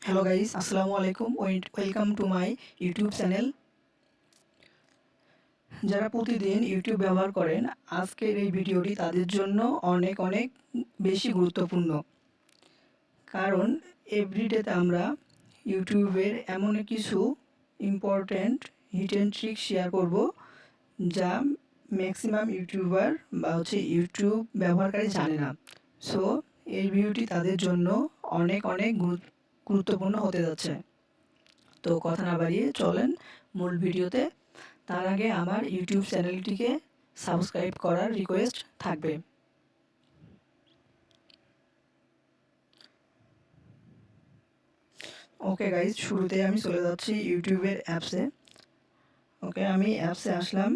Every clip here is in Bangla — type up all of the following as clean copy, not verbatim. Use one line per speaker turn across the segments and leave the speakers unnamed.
Hello guys, Assalamu alaikum. Welcome to my YouTube channel. যারা প্রতিদিন ইউটিউব ব্যবহার করেন, আজকের এই ভিডিওটি তাদের জন্য অনেক অনেক বেশি গুরুত্বপূর্ণ। কারণ এভরিডেতে আমরা ইউটিউবের এমন কিছু ইম্পর্ট্যান্ট হিডেন ট্রিক শেয়ার করব, যা ম্যাক্সিমাম ইউটিউবার বা ইউটিউব ব্যবহারকারী জানে না। সো এই ভিডিওটি তাদের জন্য অনেক অনেক গুরুত্বপূর্ণ হতে যাচ্ছে। তো কথা না বাড়িয়ে চলেন মূল ভিডিওতে। তার আগে আমার ইউটিউব চ্যানেলটিকে সাবস্ক্রাইব করার রিকোয়েস্ট থাকবে। ওকে গাইজ, শুরুতে আমি চলে যাচ্ছি ইউটিউবের অ্যাপসে। ওকে, আমি অ্যাপসে আসলাম।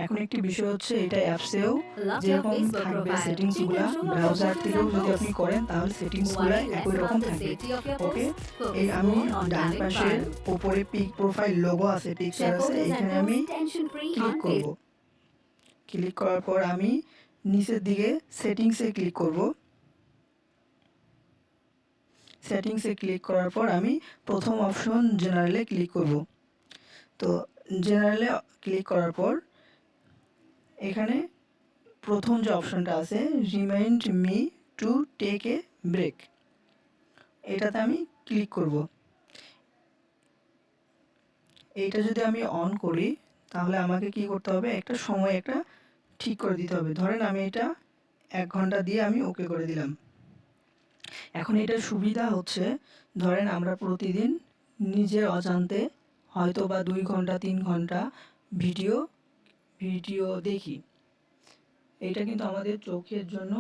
এখন একটি বিষয় হচ্ছে, এটা অ্যাপসেও যেরকম থাকবে সেটিংসগুলো, ব্রাউজার থেকেও যদি আপনি করেন তাহলে সেটিংসগুলো একই রকম থাকবে। ওকে, এই আমি ডান পাশের উপরে পিক প্রোফাইল লোগো আছে, পিকচার আছে, এখানে আমি ক্লিক করব। ক্লিক করার পর আমি নিচের দিকে সেটিংসে ক্লিক করব। সেটিংসে ক্লিক করার পর আমি প্রথম অপশন জেনারেলে ক্লিক করব। তো জেনারেলে ক্লিক করার পর এখানে প্রথম যে অপশনটা আছে, remind me to take a break, এটাতে আমি ক্লিক করব। এইটা যদি আমি অন করি তাহলে আমাকে কি করতে হবে, একটা সময় একটা ঠিক করে দিতে হবে। ধরেন আমি এটা 1 ঘন্টা দিয়ে আমি ওকে করে দিলাম। এখন এটার সুবিধা হচ্ছে, ধরেন আমরা প্রতিদিন নিজের অজান্তে হয়তো বা 2 ঘন্টা 3 ঘন্টা ভিডিও দেখি। এটা কিন্তু আমাদের চোখের জন্য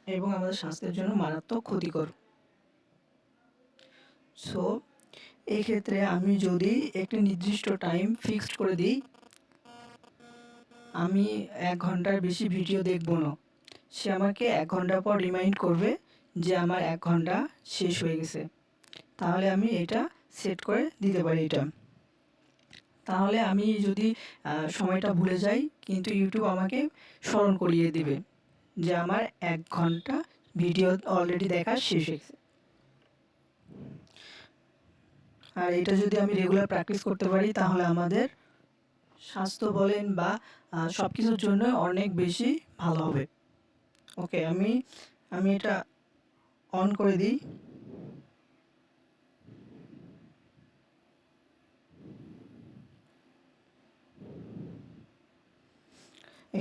এবং আমাদের স্বাস্থ্যের জন্য মারাত্মক ক্ষতিকর। সো এই ক্ষেত্রে আমি যদি একটি নির্দিষ্ট টাইম ফিক্সড করে দিই, আমি 1 ঘন্টার বেশি ভিডিও দেখব না, সে আমাকে 1 ঘন্টা পর রিমাইন্ড করবে যে আমার 1 ঘন্টা শেষ হয়ে গেছে। তাহলে আমি এটা সেট করে দিতে পারি এটা। তাহলে আমি যদি সময়টা ভুলে যাই, কিন্তু ইউটিউব আমাকে স্মরণ করিয়ে দিবে যে আমার 1 ঘন্টা ভিডিও অলরেডি দেখা শেষ হয়েছে। আর এটা যদি আমি রেগুলার প্র্যাকটিস করতে পারি তাহলে আমাদের স্বাস্থ্য বলেন বা সব কিছুর জন্য অনেক বেশি ভালো হবে। ওকে, আমি এটা অন করে দিই।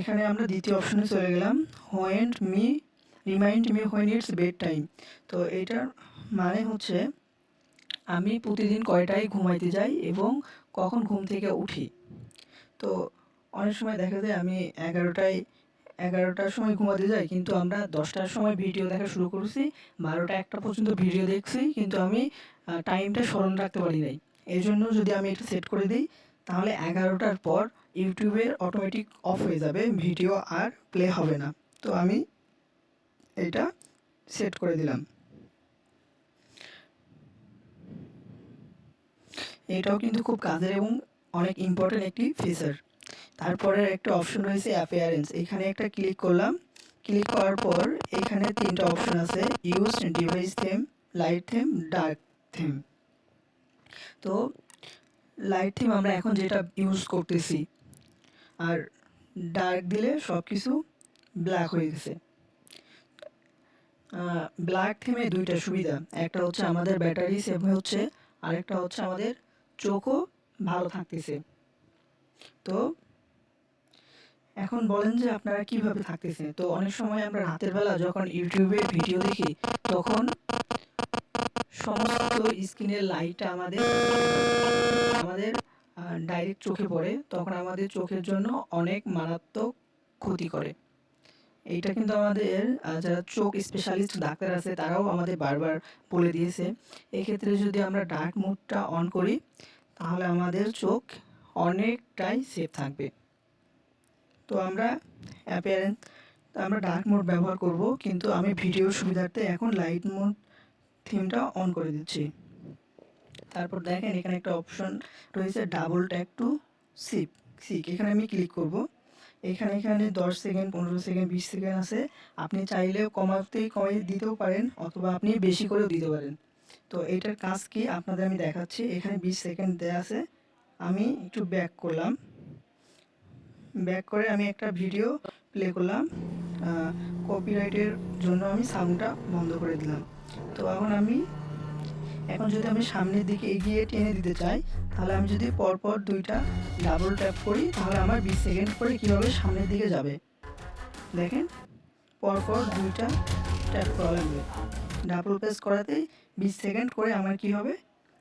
এখানে আমরা দ্বিতীয় অপশনে চলে গেলাম, remind me when it's bed time. তো এটার মানে হচ্ছে আমি প্রতিদিন কয়টায় ঘুমাইতে যাই এবং কখন ঘুম থেকে উঠি। তো অনেক সময় দেখা যায় আমি 11টার সময় ঘুমাতে যাই, কিন্তু আমরা 10টার সময় ভিডিও দেখা শুরু করছি, 12টা 1টা পর্যন্ত ভিডিও দেখছি, কিন্তু আমি টাইমটা স্মরণ রাখতে পারি নাই। এই জন্য যদি আমি এটা সেট করে দিই তাহলে 11টার পর ইউটিউবের অটোমেটিক অফ হয়ে যাবে, ভিডিও আর প্লে হবে না। তো আমি এটা সেট করে দিলাম। এটাও কিন্তু খুব কাজের এবং অনেক ইম্পর্টেন্ট একটি ফিচার। তারপরে একটা অপশন রয়েছে অ্যাপিয়ারেন্স, এখানে একটা ক্লিক করলাম। ক্লিক করার পর এখানে 3টা অপশন আছে, use device theme, light theme, dark theme. তো লাইট থিম আমরা এখন যেটা ইউজ করতেছি, আর ডার্ক দিলে সব কিছু ব্ল্যাক হয়ে গেছে। ব্ল্যাক থিমে 2টা সুবিধা, একটা হচ্ছে আমাদের ব্যাটারি সেভ হচ্ছে, আরেকটা হচ্ছে আমাদের চোখও ভালো থাকতেছে। তো এখন বলেন যে আপনারা কিভাবে থাকতেছেন। তো অনেক সময় আমরা রাতের বেলা যখন ইউটিউবে ভিডিও দেখি, তখন সমস্ত স্ক্রিনের লাইটটা আমাদের ডাইরেক্ট চোখে পড়ে, তখন আমাদের চোখের জন্য অনেক মারাত্মক ক্ষতি করে। এইটা কিন্তু আমাদের যারা চোখ স্পেশালিস্ট ডাক্তার আছে তারাও আমাদের বারবার বলে দিয়েছে। এক্ষেত্রে যদি আমরা ডার্ক মোডটা অন করি তাহলে আমাদের চোখ অনেকটাই সেফ থাকবে। তো আমরা ডার্ক মোড ব্যবহার করব, কিন্তু আমি ভিডিওর সুবিধার্থে এখন লাইট মোড থিমটা অন করে দিচ্ছি। তারপর দেখেন এখানে একটা অপশন রয়েছে, ডাবল ট্যাপ টু সিক, এখানে আমি ক্লিক করব। এখানে 10 সেকেন্ড, 15 সেকেন্ড, 20 সেকেন্ড আছে। আপনি চাইলেও কমিয়ে দিতেও পারেন, অথবা আপনি বেশি করেও দিতে পারেন। তো এইটার কাজ কি আপনাদের আমি দেখাচ্ছি। এখানে 20 সেকেন্ড দেওয়া আছে। আমি একটু ব্যাক করলাম, ব্যাক করে আমি একটা ভিডিও প্লে করলাম। কপিরাইটের জন্য আমি সাউন্ডটা বন্ধ করে দিলাম। তো এখন যদি আমি সামনের দিকে এগিয়ে টেনে দিতে চাই, তাহলে আমি যদি পরপর 2টা ডাবল ট্যাপ করি, তাহলে আমার 20 সেকেন্ড করে কীভাবে সামনের দিকে যাবে দেখেন। পরপর 2টা ট্যাপ করা লাগবে। ডাবল প্রেস করাতেই 20 সেকেন্ড করে আমার কি হবে,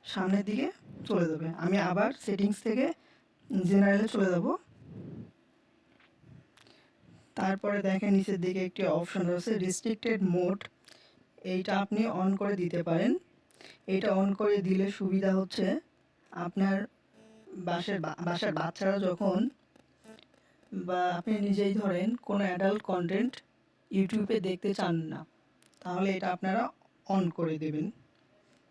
সামনের দিকে চলে যাবে। আমি আবার সেটিংস থেকে জেনারেলে চলে যাব। তারপরে দেখেন নিচের দিকে একটি অপশন রয়েছে রেস্ট্রিক্টেড মোড। এইটা আপনি অন করে দিতে পারেন। এটা অন করে দিলে সুবিধা হচ্ছে, আপনার বাসার বাচ্চারা যখন বা আপনি নিজেই ধরেন কোনো অ্যাডাল্ট কন্টেন্ট ইউটিউবে দেখতে চান না, তাহলে এটা আপনারা অন করে দেবেন।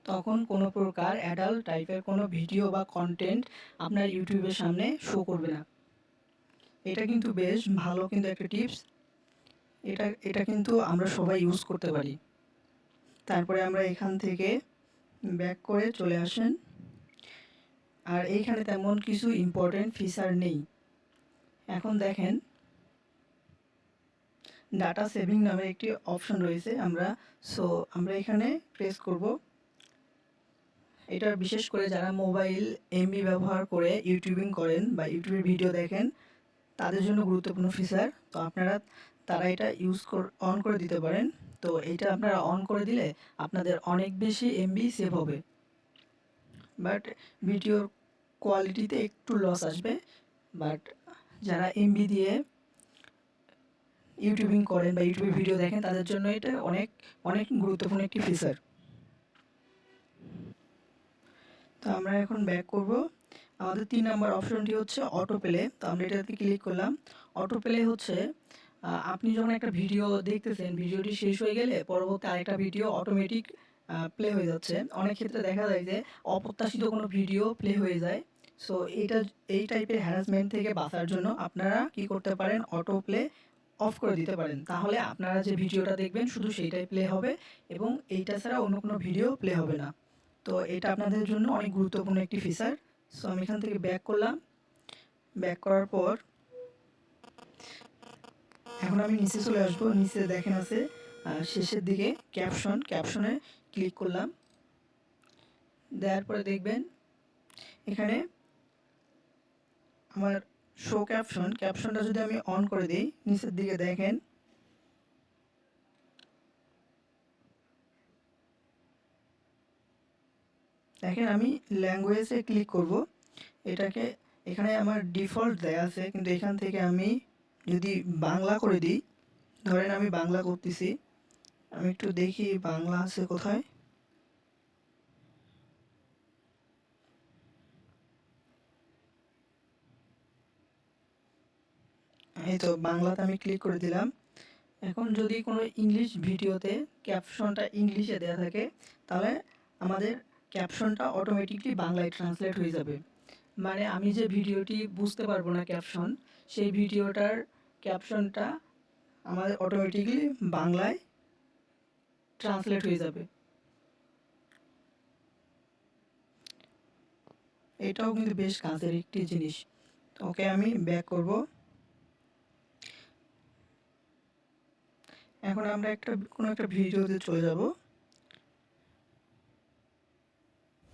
তখন কোনো প্রকার অ্যাডাল্ট টাইপের কোনো ভিডিও বা কন্টেন্ট আপনার ইউটিউবের সামনে শো করবে না। এটা কিন্তু বেশ ভালো কিন্তু একটা টিপস। এটা কিন্তু আমরা সবাই ইউজ করতে পারি। তারপরে আমরা এখান থেকে ব্যাক করে চলে আসেন। আর এইখানে তেমন কিছু ইম্পর্টেন্ট ফিচার নেই। এখন দেখেন ডাটা সেভিং নামে একটি অপশন রয়েছে। আমরা এখানে প্রেস করব। এটা বিশেষ করে যারা মোবাইল এমবি ব্যবহার করে ইউটিউবিং করেন বা ইউটিউবের ভিডিও দেখেন, তাদের জন্য গুরুত্বপূর্ণ ফিচার। তো তারা এটা অন করে দিতে পারেন। তো এইটা আপনারা অন করে দিলে আপনাদের অনেক বেশি এমবি সেভ হবে, বাট ভিডিওর কোয়ালিটিতে একটু লস আসবে। বাট যারা এমবি দিয়ে ইউটিউবিং করেন বা ইউটিউবে ভিডিও দেখেন, তাদের জন্য এটা অনেক অনেক গুরুত্বপূর্ণ একটি ফিচার। তো আমরা এখন ব্যাক করব। আমাদের 3 নম্বর অপশনটি হচ্ছে অটো প্লে। তো আমরা এটাতে ক্লিক করলাম। অটো প্লে হচ্ছে আপনি যখন একটা ভিডিও দেখতেছেন, ভিডিওটি শেষ হয়ে গেলে পরবর্তী আরেকটা ভিডিও অটোমেটিক প্লে হয়ে যাচ্ছে। অনেক ক্ষেত্রে দেখা যায় যে অপ্রত্যাশিত কোনো ভিডিও প্লে হয়ে যায়। সো এই টাইপের হ্যারাসমেন্ট থেকে বাঁচার জন্য আপনারা কি করতে পারেন, অটো প্লে অফ করে দিতে পারেন। তাহলে আপনারা যে ভিডিওটা দেখবেন শুধু সেইটাই প্লে হবে এবং এইটা ছাড়া অন্য কোনো ভিডিও প্লে হবে না। তো এটা আপনাদের জন্য অনেক গুরুত্বপূর্ণ একটি ফিচার। সো আমি এখান থেকে ব্যাক করলাম। ব্যাক করার পর এখন আমি নিচে চলে আসবো। নিচে দেখেন আছে শেষের দিকে ক্যাপশনে ক্লিক করলাম। দেওয়ার পরে দেখবেন এখানে আমার শো ক্যাপশনটা যদি আমি অন করে দিই, নিচের দিকে দেখেন আমি ল্যাঙ্গুয়েজে ক্লিক করব। এখানে আমার ডিফল্ট দেয়া আছে, কিন্তু এখান থেকে আমি যদি বাংলা করে দিই, ধরেন আমি বাংলা করতেছি, আমি একটু দেখি বাংলা আছে কোথায়। এই তো বাংলাতে আমি ক্লিক করে দিলাম। এখন যদি কোনো ইংলিশ ভিডিওতে ক্যাপশনটা ইংলিশে দেওয়া থাকে, তাহলে আমাদের ক্যাপশনটা অটোমেটিকলি বাংলায় ট্রান্সলেট হয়ে যাবে। মানে আমি যে ভিডিওটি বুঝতে পারবো না ক্যাপশন, সেই ভিডিওটার ক্যাপশনটা আমাদের অটোমেটিকলি বাংলায় ট্রান্সলেট হয়ে যাবে। এটাও কিন্তু বেশ কাজের একটি জিনিস। ওকে, আমি ব্যাক করব। এখন আমরা কোনো একটা ভিডিওতে চলে যাব।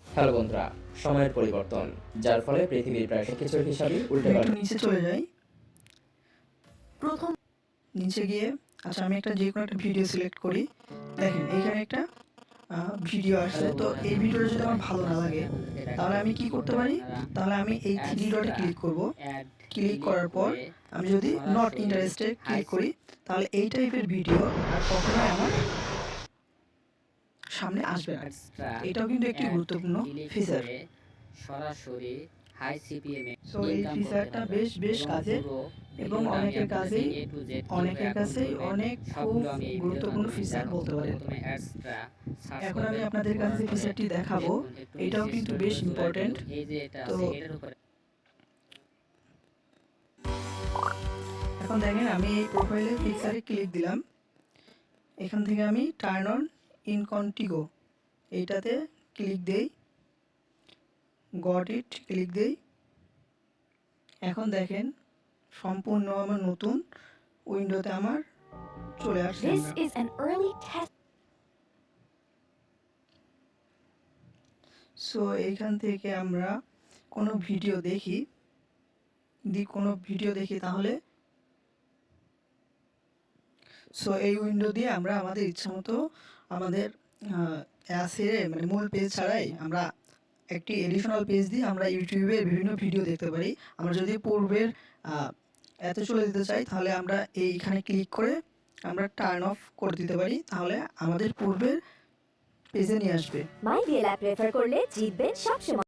হ্যালো বন্ধুরা, সময়ের পরিবর্তন, যার ফলে পৃথিবীর প্রায় সবকিছুর হিসাবই উল্টে
একটু নিচে চলে যাই। প্রথম নিচে গিয়ে আমি যে কোনো একটা ভিডিও সিলেক্ট করি। দেখেন এইখানে একটা ভিডিও আসছে। তো এই ভিডিওটা যদি আমার ভালো না লাগে, তাহলে আমি কি করতে পারি, তাহলে আমি এই থ্রি ডটে ক্লিক করব। ক্লিক করার পর আমি যদি নট ইন্টারেস্টেড ক্লিক করি, তাহলে এই টাইপের ভিডিও আর কখনোই আমার সামনে আসবে না। এটাও কিন্তু একটি গুরুত্বপূর্ণ ফিচার।
সরাসরি হাই সিপিএম এ
সো এই ফিচারটা বেশ কাজের এবং অনেকের কাছেই অনেক খুব গুরুত্বপূর্ণ ফিচার বলতে পারেন। এখন আমি আপনাদের কাছে যে ফিচারটি দেখাবো, এটাও কিন্তু বেশ ইম্পর্টেন্ট। তো এখন দেখেন আমি এই প্রোফাইলের পিকচারে ক্লিক দিলাম। এখান থেকে আমি টার্ন অন ইনকন্টিগো এইটাতে ক্লিক দেই, গট ইট ক্লিক দেই। এখন দেখেন সম্পূর্ণ আমার নতুন উইন্ডোতে আমার চলে আসছে।
This is an early test.
So এইখান থেকে আমরা কোনো ভিডিও দেখি তাহলে সো এই উইন্ডো দিয়ে আমরা আমাদের ইচ্ছামতো আমাদের ছেড়ে মানে মূল পেজ ছাড়াই আমরা একটি এডিশনাল পেজ দিয়ে আমরা ইউটিউবে বিভিন্ন ভিডিও দেখতে পারি। আমরা যদি পূর্বের এতে চলে যেতে চাই তাহলে আমরা এইখানে ক্লিক করে আমরা টার্ন অফ করে দিতে পারি, তাহলে আমাদের পূর্বের পেজে নিয়ে আসবে।
মাই বিএল অ্যাপ রেফার করলে জিতবেন সবসময়।